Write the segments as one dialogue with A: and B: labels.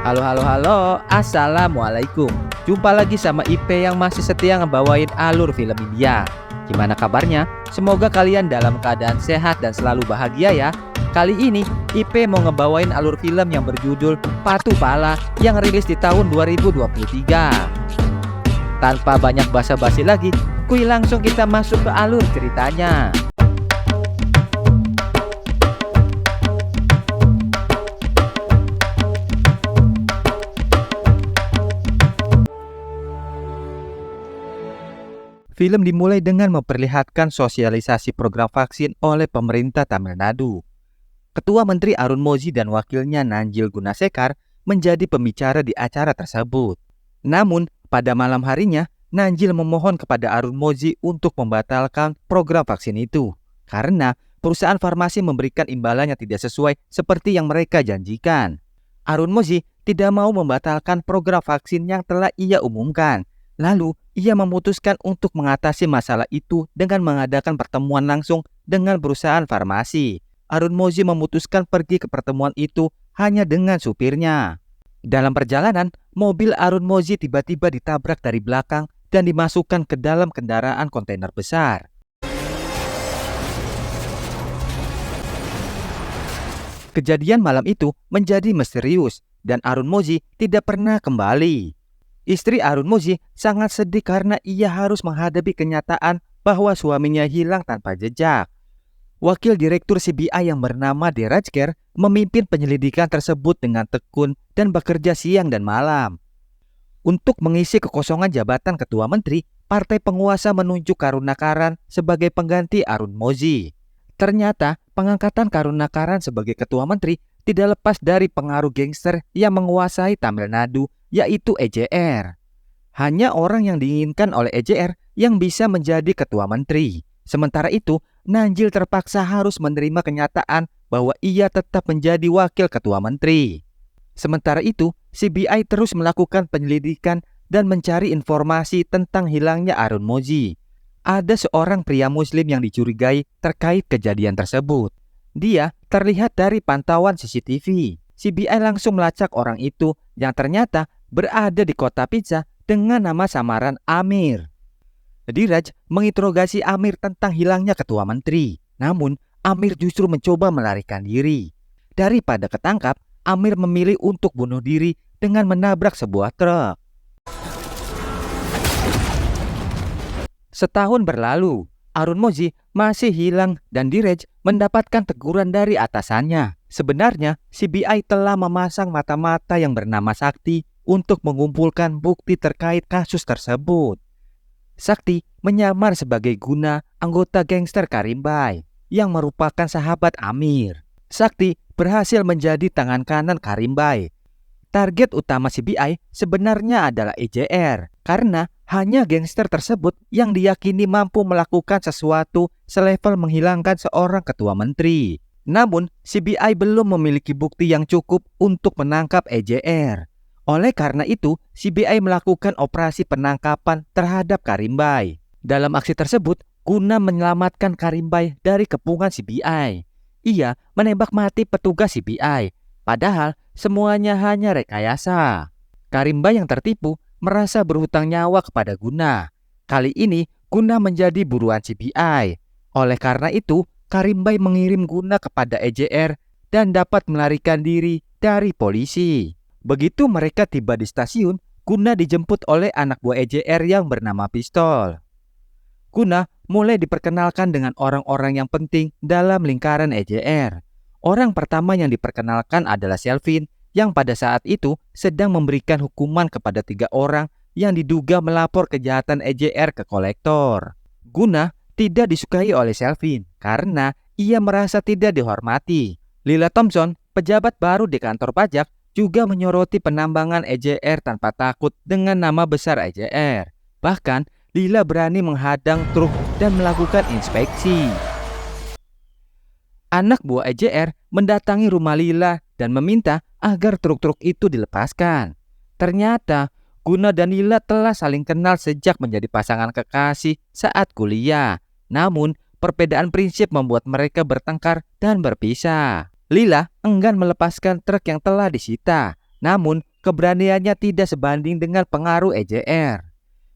A: Halo, halo, halo. Assalamualaikum. Jumpa lagi sama Ipe yang masih setia ngebawain alur film India. Gimana kabarnya? Semoga kalian dalam keadaan sehat dan selalu bahagia ya. Kali ini Ipe mau ngebawain alur film yang berjudul Patu Pala yang rilis di tahun 2023. Tanpa banyak basa-basi lagi, langsung kita masuk ke alur ceritanya. Film dimulai dengan memperlihatkan sosialisasi program vaksin oleh pemerintah Tamil Nadu. Ketua Menteri Arun Moji dan wakilnya Nanjil Gunasekar menjadi pembicara di acara tersebut. Namun, pada malam harinya, Nanjil memohon kepada Arun Moji untuk membatalkan program vaksin itu karena perusahaan farmasi memberikan imbalan yang tidak sesuai seperti yang mereka janjikan. Arun Moji tidak mau membatalkan program vaksin yang telah ia umumkan. Lalu, ia memutuskan untuk mengatasi masalah itu dengan mengadakan pertemuan langsung dengan perusahaan farmasi. Arun Moji memutuskan pergi ke pertemuan itu hanya dengan supirnya. Dalam perjalanan, mobil Arun Moji tiba-tiba ditabrak dari belakang dan dimasukkan ke dalam kendaraan kontainer besar. Kejadian malam itu menjadi misterius dan Arun Moji tidak pernah kembali. Istri Arun Moji sangat sedih karena ia harus menghadapi kenyataan bahwa suaminya hilang tanpa jejak. Wakil Direktur CBI yang bernama Derajker memimpin penyelidikan tersebut dengan tekun dan bekerja siang dan malam. Untuk mengisi kekosongan jabatan Ketua Menteri, Partai Penguasa menunjuk Karunakaran sebagai pengganti Arun Moji. Ternyata pengangkatan Karunakaran sebagai Ketua Menteri tidak lepas dari pengaruh gangster yang menguasai Tamil Nadu, yaitu EJR. Hanya orang yang diinginkan oleh EJR yang bisa menjadi ketua menteri. Sementara itu, Nanjil terpaksa harus menerima kenyataan bahwa ia tetap menjadi wakil ketua menteri. Sementara itu, CBI terus melakukan penyelidikan dan mencari informasi tentang hilangnya Arun Moji. Ada seorang pria muslim yang dicurigai terkait kejadian tersebut. Dia terlihat dari pantauan CCTV. CBI langsung melacak orang itu yang ternyata berada di kota pizza dengan nama samaran Amir. Diraj menginterogasi Amir tentang hilangnya ketua menteri. Namun, Amir justru mencoba melarikan diri. Daripada ketangkap, Amir memilih untuk bunuh diri dengan menabrak sebuah truk. Setahun berlalu, Arun Moji masih hilang dan Diraj mendapatkan teguran dari atasannya. Sebenarnya, CBI telah memasang mata-mata yang bernama Sakti untuk mengumpulkan bukti terkait kasus tersebut. Sakti menyamar sebagai Guna, anggota gangster Karimbai, yang merupakan sahabat Amir. Sakti berhasil menjadi tangan kanan Karimbai. Target utama CBI sebenarnya adalah EJR, karena hanya gangster tersebut yang diyakini mampu melakukan sesuatu selevel menghilangkan seorang ketua menteri. Namun, CBI belum memiliki bukti yang cukup untuk menangkap EJR. Oleh karena itu, CBI melakukan operasi penangkapan terhadap Karimbai. Dalam aksi tersebut, guna menyelamatkan Karimbai dari kepungan CBI. Ia menembak mati petugas CBI, padahal semuanya hanya rekayasa. Karimbai yang tertipu merasa berhutang nyawa kepada Guna. Kali ini, Guna menjadi buruan CBI. Oleh karena itu, Karimbai mengirim Guna kepada EJR dan dapat melarikan diri dari polisi. Begitu mereka tiba di stasiun, Guna dijemput oleh anak buah EJR yang bernama Pistol. Guna mulai diperkenalkan dengan orang-orang yang penting dalam lingkaran EJR. Orang pertama yang diperkenalkan adalah Selvin, yang pada saat itu sedang memberikan hukuman kepada 3 orang yang diduga melapor kejahatan EJR ke kolektor. Guna tidak disukai oleh Selvin karena ia merasa tidak dihormati. Lila Thompson, pejabat baru di kantor pajak, juga menyoroti penambangan EJR tanpa takut dengan nama besar EJR. Bahkan, Lila berani menghadang truk dan melakukan inspeksi. Anak buah EJR mendatangi rumah Lila dan meminta agar truk-truk itu dilepaskan. Ternyata, Guna dan Lila telah saling kenal sejak menjadi pasangan kekasih saat kuliah. Namun, perbedaan prinsip membuat mereka bertengkar dan berpisah. Lila enggan melepaskan truk yang telah disita. Namun, keberaniannya tidak sebanding dengan pengaruh EJR.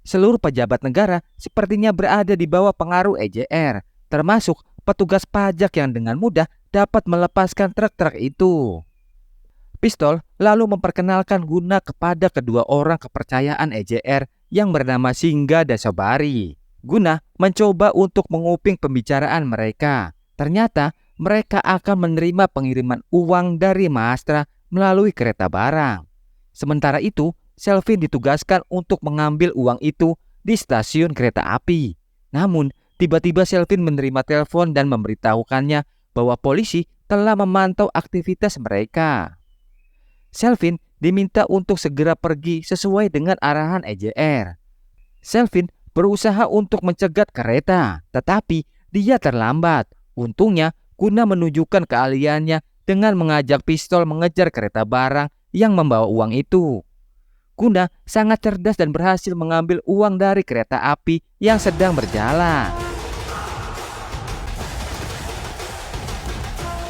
A: Seluruh pejabat negara sepertinya berada di bawah pengaruh EJR, termasuk petugas pajak yang dengan mudah dapat melepaskan truk-truk itu. Pistol lalu memperkenalkan Guna kepada kedua orang kepercayaan EJR yang bernama Singga dan Sobari. Guna mencoba untuk menguping pembicaraan mereka. Ternyata mereka akan menerima pengiriman uang dari Maastra melalui kereta barang. Sementara itu, Selvin ditugaskan untuk mengambil uang itu di stasiun kereta api. Namun, tiba-tiba Selvin menerima telepon dan memberitahukannya bahwa polisi telah memantau aktivitas mereka. Selvin diminta untuk segera pergi sesuai dengan arahan EJR. Selvin berusaha untuk mencegat kereta, tetapi dia terlambat. Untungnya, Guna menunjukkan keahliannya dengan mengajak Pistol mengejar kereta barang yang membawa uang itu. Guna sangat cerdas dan berhasil mengambil uang dari kereta api yang sedang berjalan.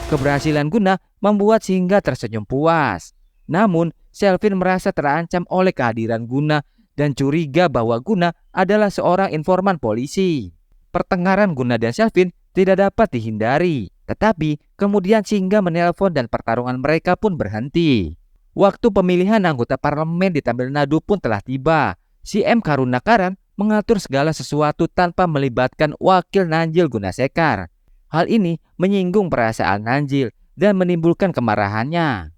A: Keberhasilan Guna membuat Singga tersenyum puas. Namun, Selvin merasa terancam oleh kehadiran Guna dan curiga bahwa Guna adalah seorang informan polisi. Pertengkaran Guna dan Selvin tidak dapat dihindari, tetapi kemudian Singga menelpon dan pertarungan mereka pun berhenti. Waktu pemilihan anggota parlemen di Tamil Nadu pun telah tiba. Si M. Karunakaran mengatur segala sesuatu tanpa melibatkan wakil Nanjil Gunasekar. Hal ini menyinggung perasaan Nanjil dan menimbulkan kemarahannya.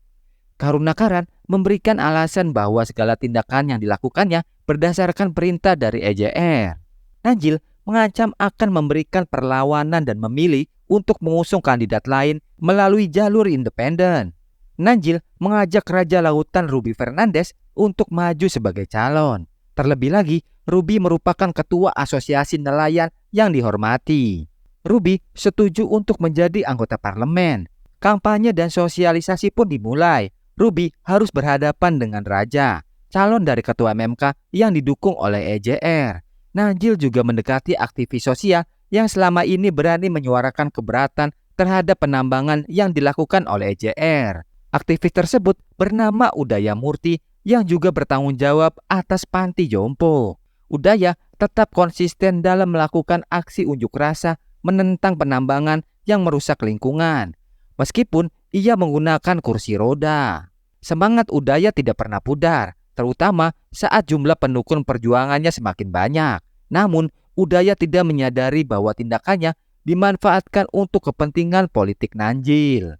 A: Karunakaran memberikan alasan bahwa segala tindakan yang dilakukannya berdasarkan perintah dari EJR. Nanjil mengancam akan memberikan perlawanan dan memilih untuk mengusung kandidat lain melalui jalur independen. Nanjil mengajak Raja Lautan Ruby Fernandes untuk maju sebagai calon. Terlebih lagi, Ruby merupakan ketua asosiasi nelayan yang dihormati. Ruby setuju untuk menjadi anggota parlemen. Kampanye dan sosialisasi pun dimulai. Ruby harus berhadapan dengan Raja, calon dari ketua MMK yang didukung oleh EJR. Nanjil juga mendekati aktivis sosial yang selama ini berani menyuarakan keberatan terhadap penambangan yang dilakukan oleh EJR. Aktivis tersebut bernama Udaya Murti yang juga bertanggung jawab atas panti jompo. Udaya tetap konsisten dalam melakukan aksi unjuk rasa menentang penambangan yang merusak lingkungan. Meskipun ia menggunakan kursi roda. Semangat Udaya tidak pernah pudar, terutama saat jumlah pendukung perjuangannya semakin banyak. Namun, Udaya tidak menyadari bahwa tindakannya dimanfaatkan untuk kepentingan politik Nanjil.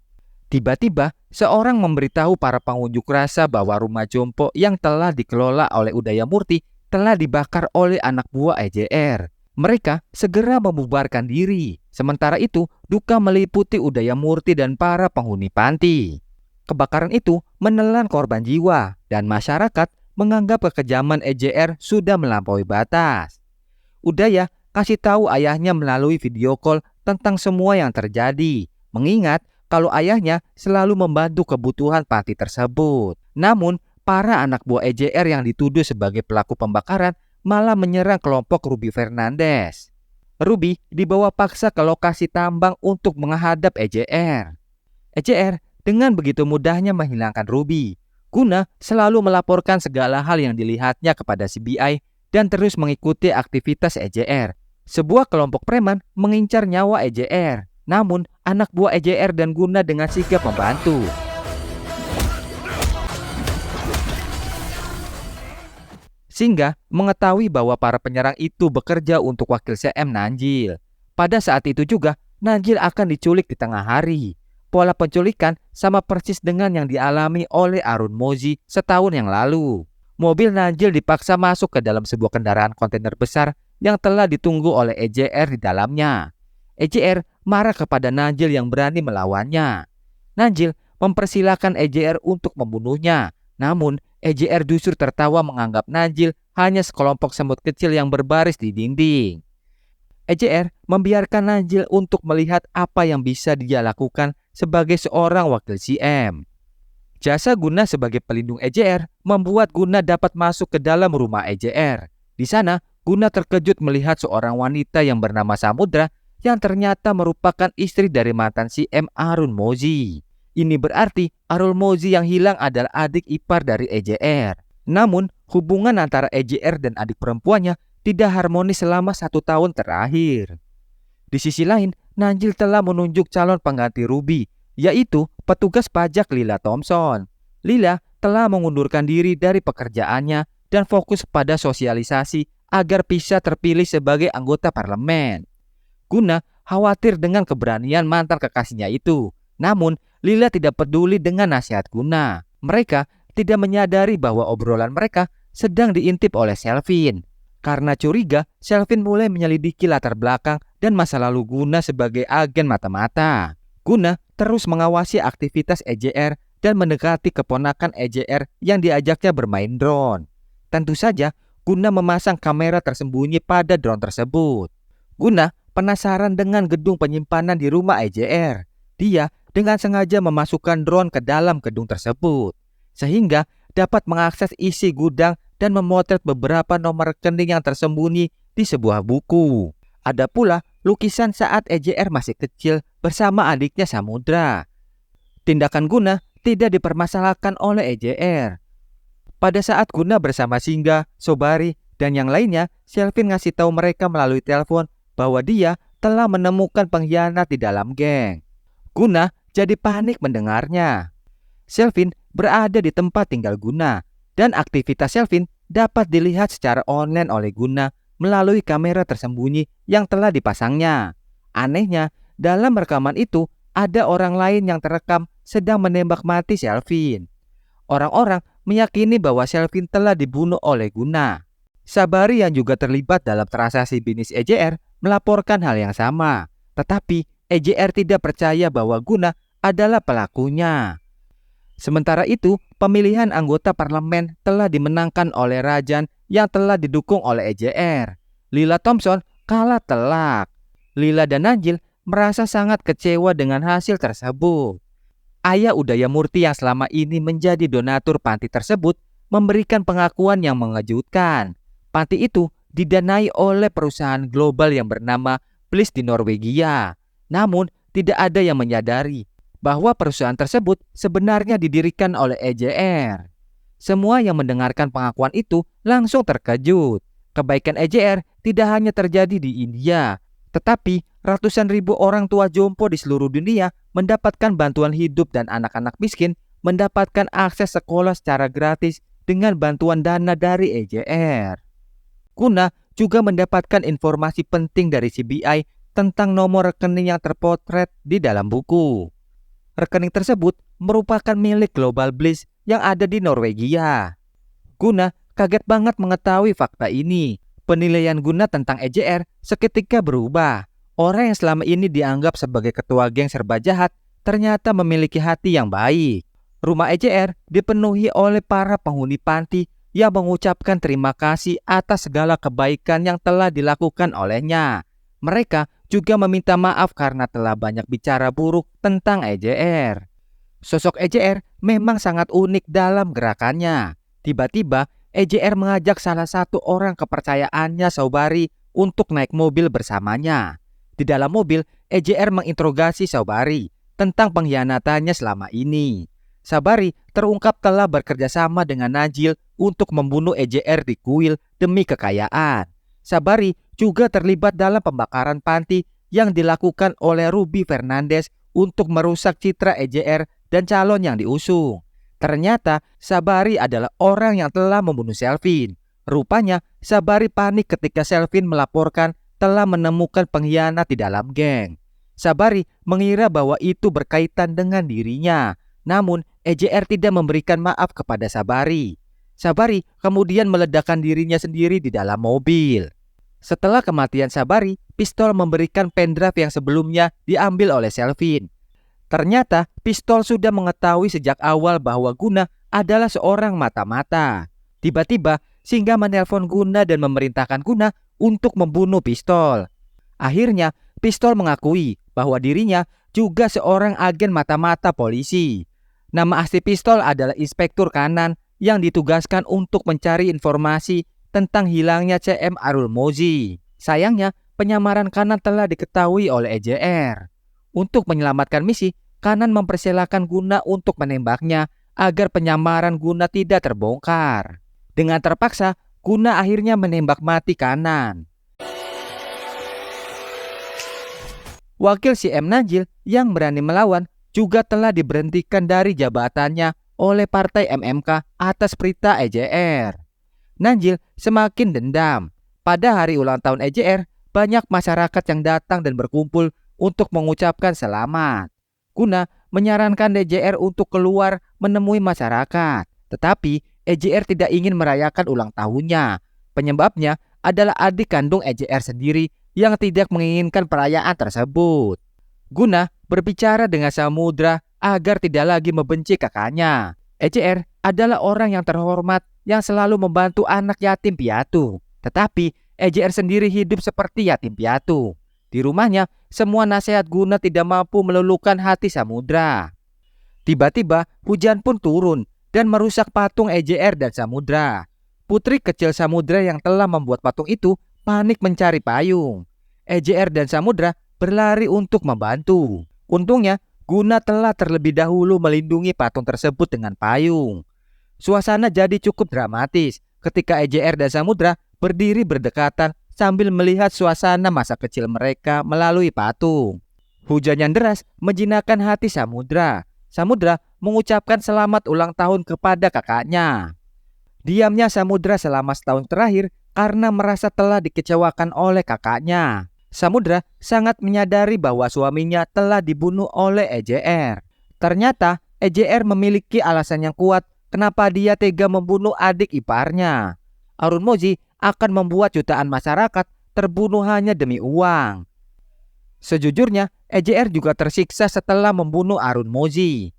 A: Tiba-tiba, seorang memberitahu para pengunjuk rasa bahwa rumah jompo yang telah dikelola oleh Udaya Murti telah dibakar oleh anak buah EJR. Mereka segera membubarkan diri. Sementara itu, duka meliputi Udaya Murti dan para penghuni panti. Kebakaran itu menelan korban jiwa dan masyarakat menganggap kekejaman EJR sudah melampaui batas. Udaya kasih tahu ayahnya melalui video call tentang semua yang terjadi, mengingat kalau ayahnya selalu membantu kebutuhan panti tersebut. Namun, para anak buah EJR yang dituduh sebagai pelaku pembakaran malah menyerang kelompok Ruby Fernandes. Ruby dibawa paksa ke lokasi tambang untuk menghadap EJR. EJR dengan begitu mudahnya menghilangkan Ruby. Guna selalu melaporkan segala hal yang dilihatnya kepada CBI dan terus mengikuti aktivitas EJR. Sebuah kelompok preman mengincar nyawa EJR. Namun, anak buah EJR dan Guna dengan sigap membantu. Singga mengetahui bahwa para penyerang itu bekerja untuk wakil CM Nanjil. Pada saat itu juga, Nanjil akan diculik di tengah hari. Pola penculikan sama persis dengan yang dialami oleh Arun Mozi setahun yang lalu. Mobil Nanjil dipaksa masuk ke dalam sebuah kendaraan kontainer besar yang telah ditunggu oleh EJR di dalamnya. EJR marah kepada Nanjil yang berani melawannya. Nanjil mempersilahkan EJR untuk membunuhnya. Namun, EJR justru tertawa menganggap Nanjil hanya sekelompok semut kecil yang berbaris di dinding. EJR membiarkan Nanjil untuk melihat apa yang bisa dia lakukan sebagai seorang wakil CM. Jasa Guna sebagai pelindung EJR membuat Guna dapat masuk ke dalam rumah EJR. Di sana, Guna terkejut melihat seorang wanita yang bernama Samudra yang ternyata merupakan istri dari mantan CM Arun Mozi. Ini berarti Arul Mozi yang hilang adalah adik ipar dari EJR. Namun, hubungan antara EJR dan adik perempuannya tidak harmonis selama 1 tahun terakhir. Di sisi lain, Nanjil telah menunjuk calon pengganti Ruby, yaitu petugas pajak Lila Thompson. Lila telah mengundurkan diri dari pekerjaannya dan fokus pada sosialisasi agar bisa terpilih sebagai anggota parlemen. Guna khawatir dengan keberanian mantan kekasihnya itu. Namun, Lila tidak peduli dengan nasihat Guna. Mereka tidak menyadari bahwa obrolan mereka sedang diintip oleh Selvin. Karena curiga, Selvin mulai menyelidiki latar belakang dan masa lalu Guna sebagai agen mata-mata. Guna terus mengawasi aktivitas EJR dan mendekati keponakan EJR yang diajaknya bermain drone. Tentu saja, Guna memasang kamera tersembunyi pada drone tersebut. Guna penasaran dengan gedung penyimpanan di rumah EJR. Dia dengan sengaja memasukkan drone ke dalam gedung tersebut, sehingga dapat mengakses isi gudang dan memotret beberapa nomor rekening yang tersembunyi di sebuah buku. Ada pula lukisan saat EJR masih kecil bersama adiknya Samudra. Tindakan Guna tidak dipermasalahkan oleh EJR. Pada saat Guna bersama Singga, Sobari, dan yang lainnya, Selvin ngasih tahu mereka melalui telepon bahwa dia telah menemukan pengkhianat di dalam geng. Guna jadi panik mendengarnya. Selvin berada di tempat tinggal Guna, dan aktivitas Selvin dapat dilihat secara online oleh Guna melalui kamera tersembunyi yang telah dipasangnya. Anehnya, dalam rekaman itu ada orang lain yang terekam sedang menembak mati Selvin. Orang-orang meyakini bahwa Selvin telah dibunuh oleh Guna. Sabari yang juga terlibat dalam transaksi bisnis EJR melaporkan hal yang sama. Tetapi EJR tidak percaya bahwa Guna adalah pelakunya. Sementara itu, pemilihan anggota parlemen telah dimenangkan oleh Rajan yang telah didukung oleh EJR. Lila Thompson kalah telak. Lila dan Nanjil merasa sangat kecewa dengan hasil tersebut. Ayah Udaya Murti yang selama ini menjadi donatur panti tersebut memberikan pengakuan yang mengejutkan. Panti itu didanai oleh perusahaan global yang bernama Bliss di Norwegia. Namun, tidak ada yang menyadari bahwa perusahaan tersebut sebenarnya didirikan oleh EJR. Semua yang mendengarkan pengakuan itu langsung terkejut. Kebaikan EJR tidak hanya terjadi di India, tetapi ratusan ribu orang tua jompo di seluruh dunia mendapatkan bantuan hidup dan anak-anak miskin mendapatkan akses sekolah secara gratis dengan bantuan dana dari EJR. Guna juga mendapatkan informasi penting dari CBI tentang nomor rekening yang terpotret di dalam buku. Rekening tersebut merupakan milik Global Bliss yang ada di Norwegia. Guna kaget banget mengetahui fakta ini. Penilaian Guna tentang EJR seketika berubah. Orang yang selama ini dianggap sebagai ketua geng serba jahat ternyata memiliki hati yang baik. Rumah EJR dipenuhi oleh para penghuni panti yang mengucapkan terima kasih atas segala kebaikan yang telah dilakukan olehnya. Mereka juga meminta maaf karena telah banyak bicara buruk tentang EJR. Sosok EJR memang sangat unik dalam gerakannya. Tiba-tiba EJR mengajak salah satu orang kepercayaannya, Saubari, untuk naik mobil bersamanya. Di dalam mobil, EJR menginterogasi Saubari tentang pengkhianatannya selama ini. Sabari terungkap telah bekerja sama dengan Najil untuk membunuh EJR di kuil demi kekayaan. Sabari juga terlibat dalam pembakaran panti yang dilakukan oleh Ruby Fernandes untuk merusak citra EJR dan calon yang diusung. Ternyata Sabari adalah orang yang telah membunuh Selvin. Rupanya Sabari panik ketika Selvin melaporkan telah menemukan pengkhianat di dalam geng. Sabari mengira bahwa itu berkaitan dengan dirinya. Namun EJR tidak memberikan maaf kepada Sabari. Sabari kemudian meledakkan dirinya sendiri di dalam mobil. Setelah kematian Sabari, Pistol memberikan pendrive yang sebelumnya diambil oleh Selvin. Ternyata Pistol sudah mengetahui sejak awal bahwa Guna adalah seorang mata-mata. Tiba-tiba Singga menelpon Guna dan memerintahkan Guna untuk membunuh Pistol. Akhirnya Pistol mengakui bahwa dirinya juga seorang agen mata-mata polisi. Nama asli Pistol adalah Inspektur Kanan yang ditugaskan untuk mencari informasi tentang hilangnya CM Arul Mozi. Sayangnya, penyamaran Kanan telah diketahui oleh EJR. Untuk menyelamatkan misi, Kanan mempersilahkan Guna untuk menembaknya agar penyamaran Guna tidak terbongkar. Dengan terpaksa, Guna akhirnya menembak mati Kanan. Wakil CM Nanjil yang berani melawan juga telah diberhentikan dari jabatannya oleh Partai MMK atas perintah EJR. Nanjil semakin dendam. Pada hari ulang tahun EJR, banyak masyarakat yang datang dan berkumpul untuk mengucapkan selamat. Guna menyarankan EJR untuk keluar menemui masyarakat. Tetapi EJR tidak ingin merayakan ulang tahunnya. Penyebabnya adalah adik kandung EJR sendiri yang tidak menginginkan perayaan tersebut. Guna berbicara dengan Samudra agar tidak lagi membenci kakaknya. EJR adalah orang yang terhormat yang selalu membantu anak yatim piatu. Tetapi EJR sendiri hidup seperti yatim piatu. Di rumahnya, semua nasihat Guna tidak mampu meluluhkan hati Samudra. Tiba-tiba hujan pun turun dan merusak patung EJR dan Samudra. Putri kecil Samudra yang telah membuat patung itu panik mencari payung. EJR dan Samudra berlari untuk membantu. Untungnya, Guna telah terlebih dahulu melindungi patung tersebut dengan payung. Suasana jadi cukup dramatis ketika EJR dan Samudra berdiri berdekatan sambil melihat suasana masa kecil mereka melalui patung. Hujan yang deras menjinakkan hati Samudra. Samudra mengucapkan selamat ulang tahun kepada kakaknya. Diamnya Samudra selama setahun terakhir karena merasa telah dikecewakan oleh kakaknya. Samudra sangat menyadari bahwa suaminya telah dibunuh oleh EJR. Ternyata EJR memiliki alasan yang kuat kenapa dia tega membunuh adik iparnya. Arunmoji akan membuat jutaan masyarakat terbunuh hanya demi uang. Sejujurnya, EJR juga tersiksa setelah membunuh Arunmoji.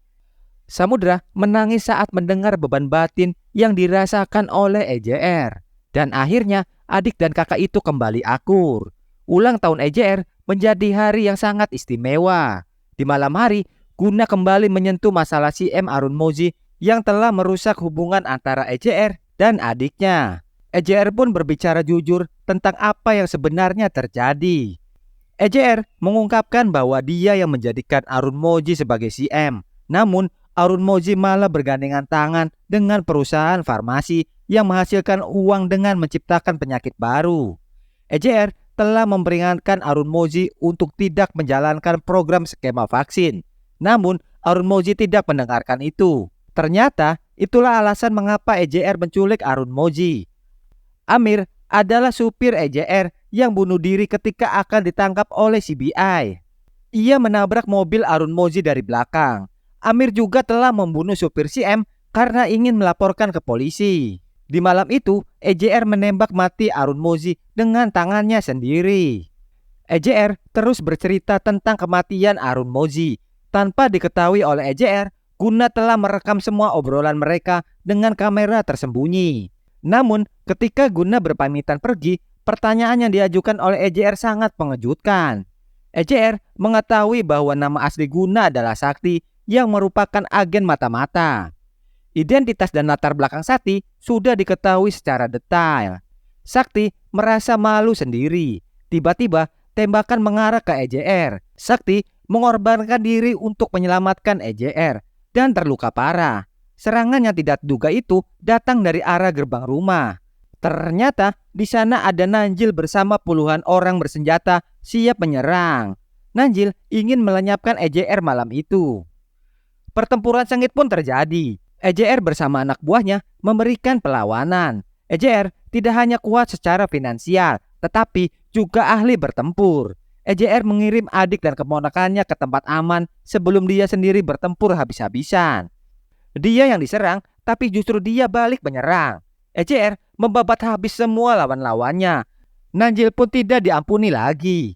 A: Samudra menangis saat mendengar beban batin yang dirasakan oleh EJR. Dan akhirnya adik dan kakak itu kembali akur. Ulang tahun EJR menjadi hari yang sangat istimewa. Di malam hari, Guna kembali menyentuh masalah CM Arunmoji yang telah merusak hubungan antara EJR dan adiknya. EJR pun berbicara jujur tentang apa yang sebenarnya terjadi. EJR mengungkapkan bahwa dia yang menjadikan Arunmoji sebagai CM. Namun, Arunmoji malah bergandengan tangan dengan perusahaan farmasi yang menghasilkan uang dengan menciptakan penyakit baru. EJR telah memperingatkan Arunmoji untuk tidak menjalankan program skema vaksin. Namun, Arunmoji tidak mendengarkan itu. Ternyata, itulah alasan mengapa EJR menculik Arunmoji. Amir adalah supir EJR yang bunuh diri ketika akan ditangkap oleh CBI. Ia menabrak mobil Arunmoji dari belakang. Amir juga telah membunuh supir CM karena ingin melaporkan ke polisi. Di malam itu, EJR menembak mati Arunmoji dengan tangannya sendiri. EJR terus bercerita tentang kematian Arunmoji. Tanpa diketahui oleh EJR, Guna telah merekam semua obrolan mereka dengan kamera tersembunyi. Namun, ketika Guna berpamitan pergi, pertanyaan yang diajukan oleh EJR sangat mengejutkan. EJR mengetahui bahwa nama asli Guna adalah Sakti yang merupakan agen mata-mata. Identitas dan latar belakang Sakti sudah diketahui secara detail. Sakti merasa malu sendiri. Tiba-tiba, tembakan mengarah ke EJR. Sakti mengorbankan diri untuk menyelamatkan EJR dan terluka parah. Serangan yang tidak diduga itu datang dari arah gerbang rumah. Ternyata di sana ada Nanjil bersama puluhan orang bersenjata siap menyerang. Nanjil ingin melenyapkan EJR malam itu. Pertempuran sengit pun terjadi. EJR bersama anak buahnya memberikan perlawanan. EJR tidak hanya kuat secara finansial, tetapi juga ahli bertempur. EJR mengirim adik dan keponakannya ke tempat aman sebelum dia sendiri bertempur habis-habisan. Dia yang diserang, tapi justru dia balik menyerang. EJR membabat habis semua lawan-lawannya. Nanjil pun tidak diampuni lagi.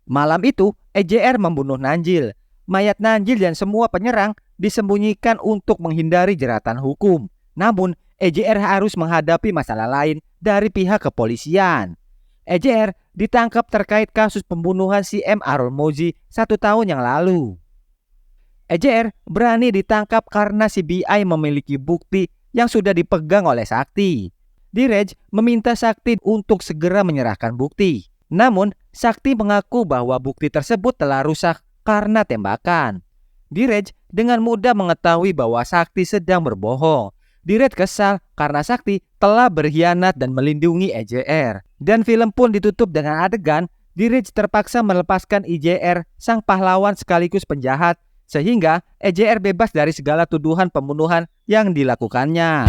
A: Malam itu, EJR membunuh Nanjil. Mayat Nanjil dan semua penyerang disembunyikan untuk menghindari jeratan hukum. Namun, EJR harus menghadapi masalah lain dari pihak kepolisian. EJR ditangkap terkait kasus pembunuhan CM Arunmoji 1 tahun yang lalu. EJR berani ditangkap karena CBI memiliki bukti yang sudah dipegang oleh Sakti. Direj meminta Sakti untuk segera menyerahkan bukti. Namun, Sakti mengaku bahwa bukti tersebut telah rusak karena tembakan. Direj dengan mudah mengetahui bahwa Sakti sedang berbohong. Direj kesal karena Sakti telah berkhianat dan melindungi EJR. Dan film pun ditutup dengan adegan Direj terpaksa melepaskan IJR, sang pahlawan sekaligus penjahat, sehingga EJR bebas dari segala tuduhan pembunuhan yang dilakukannya.